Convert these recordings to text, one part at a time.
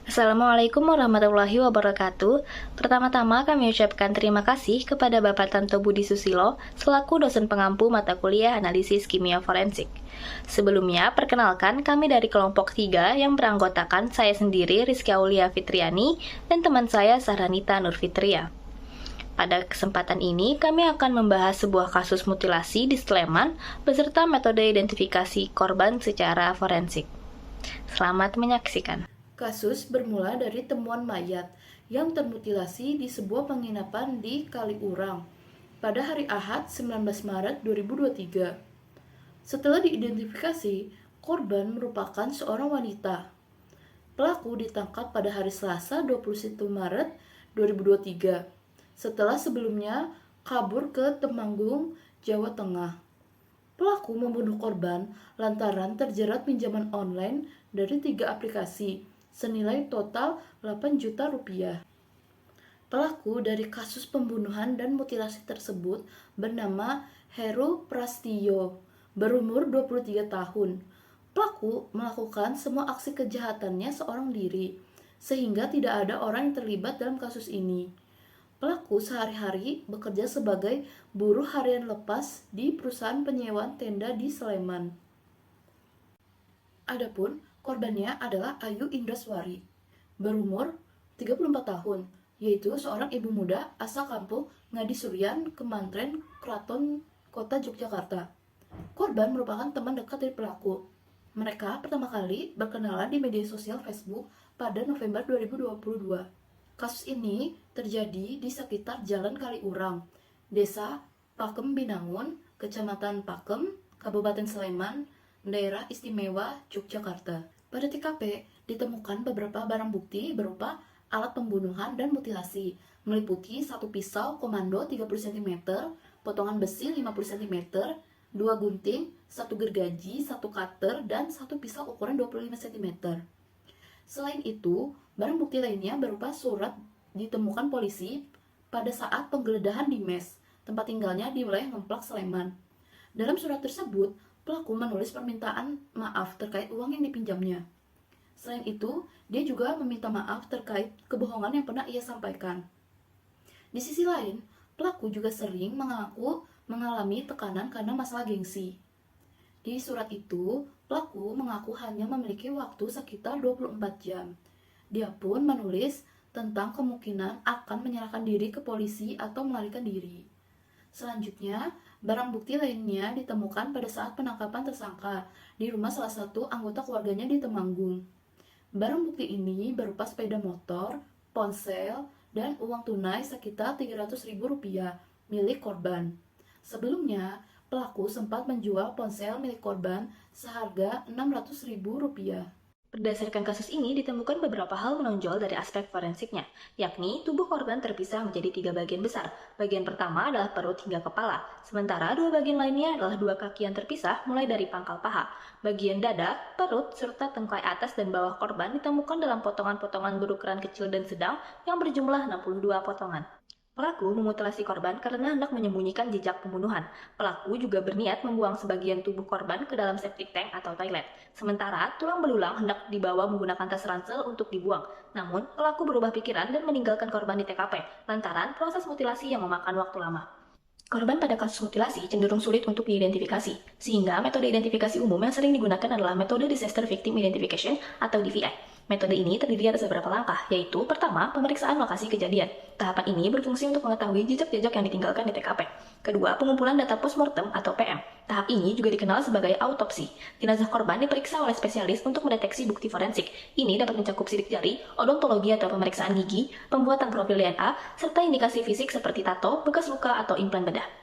Assalamualaikum warahmatullahi wabarakatuh. Pertama-tama kami ucapkan terima kasih kepada Bapak Tanto Budi Susilo selaku dosen pengampu mata kuliah analisis kimia forensik. Sebelumnya, perkenalkan kami dari kelompok 3 yang beranggotakan saya sendiri Rizky Aulia Fitriani dan teman saya Sahranita Nurfitria. Pada kesempatan ini, kami akan membahas sebuah kasus mutilasi di Sleman beserta metode identifikasi korban secara forensik. Selamat menyaksikan. Kasus bermula dari temuan mayat yang termutilasi di sebuah penginapan di Kaliurang pada hari Ahad 19 Maret 2023. Setelah diidentifikasi, korban merupakan seorang wanita. Pelaku ditangkap pada hari Selasa 21 Maret 2023 setelah sebelumnya kabur ke Temanggung, Jawa Tengah. Pelaku membunuh korban lantaran terjerat pinjaman online dari 3 aplikasi senilai total 8 juta rupiah. Pelaku dari kasus pembunuhan dan mutilasi tersebut bernama Heru Prastiyo, berumur 23 tahun. Pelaku melakukan semua aksi kejahatannya seorang diri, sehingga tidak ada orang yang terlibat dalam kasus ini. Pelaku sehari-hari bekerja sebagai buruh harian lepas di perusahaan penyewaan tenda di Sleman. Adapun korbannya adalah Ayu Indraswari, berumur 34 tahun, yaitu seorang ibu muda asal kampung Ngadisurian, Kemantren, Kraton, Kota Yogyakarta. Korban merupakan teman dekat dari pelaku. Mereka pertama kali berkenalan di media sosial Facebook pada November 2022. Kasus ini terjadi di sekitar Jalan Kaliurang, Desa Pakem Binangun, Kecamatan Pakem, Kabupaten Sleman, Daerah Istimewa Yogyakarta. Pada TKP ditemukan beberapa barang bukti berupa alat pembunuhan dan mutilasi, meliputi satu pisau komando 30 cm, potongan besi 50 cm, 2 gunting, 1 gergaji, 1 cutter, dan 1 pisau ukuran 25 cm. Selain itu, barang bukti lainnya berupa surat ditemukan polisi pada saat penggeledahan di mes, tempat tinggalnya di wilayah Ngemplak, Sleman. Dalam surat tersebut, pelaku menulis permintaan maaf terkait uang yang dipinjamnya. Selain itu, dia juga meminta maaf terkait kebohongan yang pernah ia sampaikan. Di sisi lain, pelaku juga sering mengaku mengalami tekanan karena masalah gengsi. Di surat itu, pelaku mengaku hanya memiliki waktu sekitar 24 jam. Dia pun menulis tentang kemungkinan akan menyerahkan diri ke polisi atau melarikan diri. Selanjutnya, barang bukti lainnya ditemukan pada saat penangkapan tersangka di rumah salah satu anggota keluarganya di Temanggung. Barang bukti ini berupa sepeda motor, ponsel, dan uang tunai sekitar Rp300.000 milik korban. Sebelumnya, pelaku sempat menjual ponsel milik korban seharga Rp600.000. Berdasarkan kasus ini, ditemukan beberapa hal menonjol dari aspek forensiknya, yakni tubuh korban terpisah menjadi 3 bagian besar. Bagian pertama adalah perut hingga kepala, sementara 2 bagian lainnya adalah 2 kaki yang terpisah mulai dari pangkal paha. Bagian dada, perut, serta tengklai atas dan bawah korban ditemukan dalam potongan-potongan berukuran kecil dan sedang yang berjumlah 62 potongan. Pelaku memutilasi korban karena hendak menyembunyikan jejak pembunuhan. Pelaku juga berniat membuang sebagian tubuh korban ke dalam septic tank atau toilet. Sementara, tulang belulang hendak dibawa menggunakan tas ransel untuk dibuang. Namun, pelaku berubah pikiran dan meninggalkan korban di TKP, lantaran proses mutilasi yang memakan waktu lama. Korban pada kasus mutilasi cenderung sulit untuk diidentifikasi, sehingga metode identifikasi umum yang sering digunakan adalah metode Disaster Victim Identification atau DVI. Metode ini terdiri atas beberapa langkah, yaitu pertama, pemeriksaan lokasi kejadian. Tahapan ini berfungsi untuk mengetahui jejak-jejak yang ditinggalkan di TKP. Kedua, pengumpulan data postmortem atau PM. Tahap ini juga dikenal sebagai autopsi. Jenazah korban diperiksa oleh spesialis untuk mendeteksi bukti forensik. Ini dapat mencakup sidik jari, odontologi atau pemeriksaan gigi, pembuatan profil DNA, serta indikasi fisik seperti tato, bekas luka, atau implan bedah.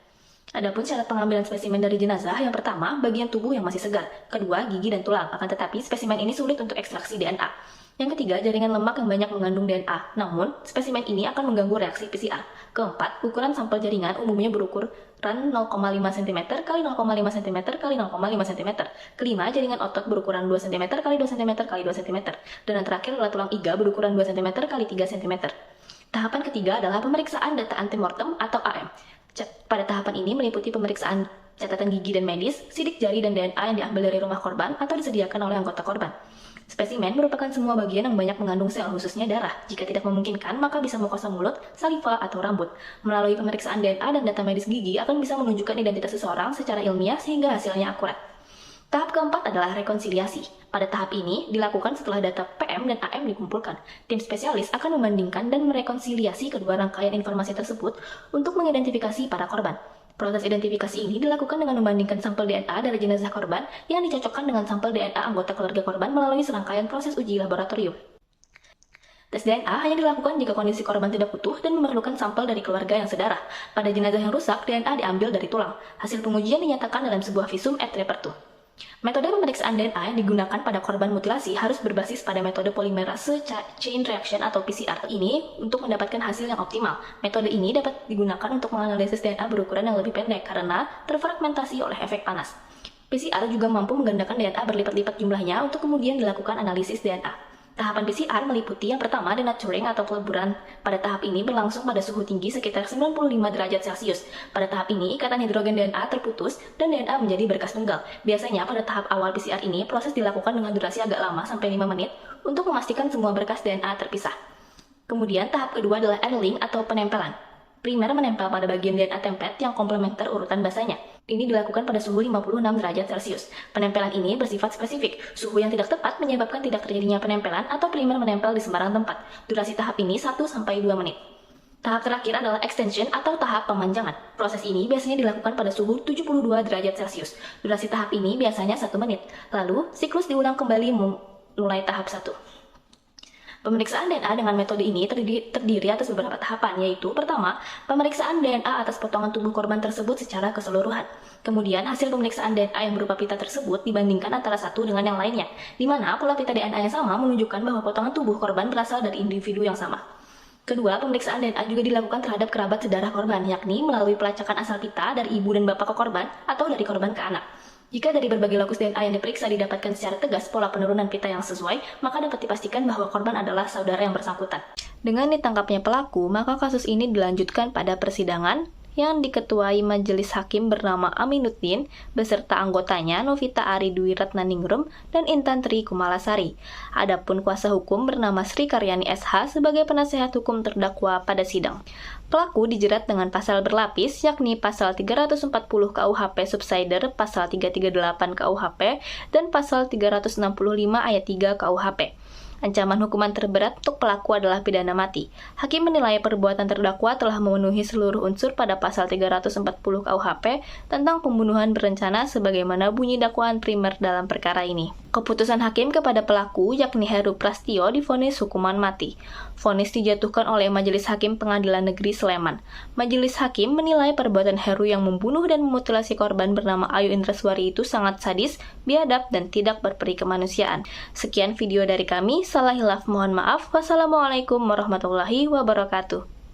Adapun syarat pengambilan spesimen dari jenazah, yang pertama, bagian tubuh yang masih segar. Kedua, gigi dan tulang. Akan tetapi, spesimen ini sulit untuk ekstraksi DNA. Yang ketiga, jaringan lemak yang banyak mengandung DNA. Namun, spesimen ini akan mengganggu reaksi PCR. Keempat, ukuran sampel jaringan umumnya berukuran 0,5 cm x 0,5 cm x 0,5 cm. Kelima, jaringan otot berukuran 2 cm x 2 cm x 2 cm. Dan yang terakhir adalah tulang iga berukuran 2 cm x 3 cm. Tahapan ketiga adalah pemeriksaan data antemortem atau AM. Pada tahapan ini meliputi pemeriksaan catatan gigi dan medis, sidik jari dan DNA yang diambil dari rumah korban atau disediakan oleh anggota korban. Spesimen merupakan semua bagian yang banyak mengandung sel, khususnya darah. Jika tidak memungkinkan, maka bisa mukosa mulut, saliva, atau rambut. Melalui pemeriksaan DNA dan data medis gigi akan bisa menunjukkan identitas seseorang secara ilmiah sehingga hasilnya akurat. Tahap keempat adalah rekonsiliasi. Pada tahap ini dilakukan setelah data PM dan AM dikumpulkan. Tim spesialis akan membandingkan dan merekonsiliasi kedua rangkaian informasi tersebut untuk mengidentifikasi para korban. Proses identifikasi ini dilakukan dengan membandingkan sampel DNA dari jenazah korban yang dicocokkan dengan sampel DNA anggota keluarga korban melalui serangkaian proses uji laboratorium. Tes DNA hanya dilakukan jika kondisi korban tidak utuh dan memerlukan sampel dari keluarga yang sedarah. Pada jenazah yang rusak, DNA diambil dari tulang. Hasil pengujian dinyatakan dalam sebuah visum et repertum. Metode pemeriksaan DNA yang digunakan pada korban mutilasi harus berbasis pada metode polimerase chain reaction atau PCR ini untuk mendapatkan hasil yang optimal. Metode ini dapat digunakan untuk menganalisis DNA berukuran yang lebih pendek karena terfragmentasi oleh efek panas. PCR juga mampu menggandakan DNA berlipat-lipat jumlahnya untuk kemudian dilakukan analisis DNA. Tahapan PCR meliputi yang pertama denaturing atau peleburan. Pada tahap ini berlangsung pada suhu tinggi sekitar 95 derajat Celcius. Pada tahap ini ikatan hidrogen DNA terputus dan DNA menjadi berkas tunggal. Biasanya pada tahap awal PCR ini proses dilakukan dengan durasi agak lama sampai 5 menit untuk memastikan semua berkas DNA terpisah. Kemudian tahap kedua adalah annealing atau penempelan. Primer menempel pada bagian DNA template yang komplementer urutan basanya. Ini dilakukan pada suhu 56 derajat Celcius. Penempelan ini bersifat spesifik. Suhu yang tidak tepat menyebabkan tidak terjadinya penempelan atau primer menempel di sembarang tempat. Durasi tahap ini 1-2 menit. Tahap terakhir adalah extension atau tahap pemanjangan. Proses ini biasanya dilakukan pada suhu 72 derajat Celcius. Durasi tahap ini biasanya 1 menit. Lalu, siklus diulang kembali mulai tahap 1. Pemeriksaan DNA dengan metode ini terdiri atas beberapa tahapan, yaitu pertama, pemeriksaan DNA atas potongan tubuh korban tersebut secara keseluruhan. Kemudian, hasil pemeriksaan DNA yang berupa pita tersebut dibandingkan antara satu dengan yang lainnya, di mana pola pita DNA yang sama menunjukkan bahwa potongan tubuh korban berasal dari individu yang sama. Kedua, pemeriksaan DNA juga dilakukan terhadap kerabat sedarah korban, yakni melalui pelacakan asal pita dari ibu dan bapak ke korban atau dari korban ke anak. Jika dari berbagai lokus DNA yang diperiksa didapatkan secara tegas pola penurunan pita yang sesuai, maka dapat dipastikan bahwa korban adalah saudara yang bersangkutan. Dengan ditangkapnya pelaku, maka kasus ini dilanjutkan pada persidangan yang diketuai majelis hakim bernama Aminuddin beserta anggotanya Novita Ari Dwi Ratnaningrum dan Intan Tri Kumalasari. Adapun kuasa hukum bernama Sri Karyani SH sebagai penasehat hukum terdakwa pada sidang. Pelaku dijerat dengan pasal berlapis yakni pasal 340 KUHP Subsider, pasal 338 KUHP, dan pasal 365 ayat 3 KUHP. Ancaman hukuman terberat untuk pelaku adalah pidana mati. Hakim menilai perbuatan terdakwa telah memenuhi seluruh unsur pada pasal 340 KUHP tentang pembunuhan berencana sebagaimana bunyi dakwaan primer dalam perkara ini. Keputusan hakim kepada pelaku yakni Heru Prastio divonis hukuman mati. Vonis dijatuhkan oleh Majelis Hakim Pengadilan Negeri Sleman. Majelis Hakim menilai perbuatan Heru yang membunuh dan memutilasi korban bernama Ayu Indraswari itu sangat sadis, biadab, dan tidak berperi kemanusiaan. Sekian video dari kami. Salah hilaf mohon maaf. Wassalamualaikum warahmatullahi wabarakatuh.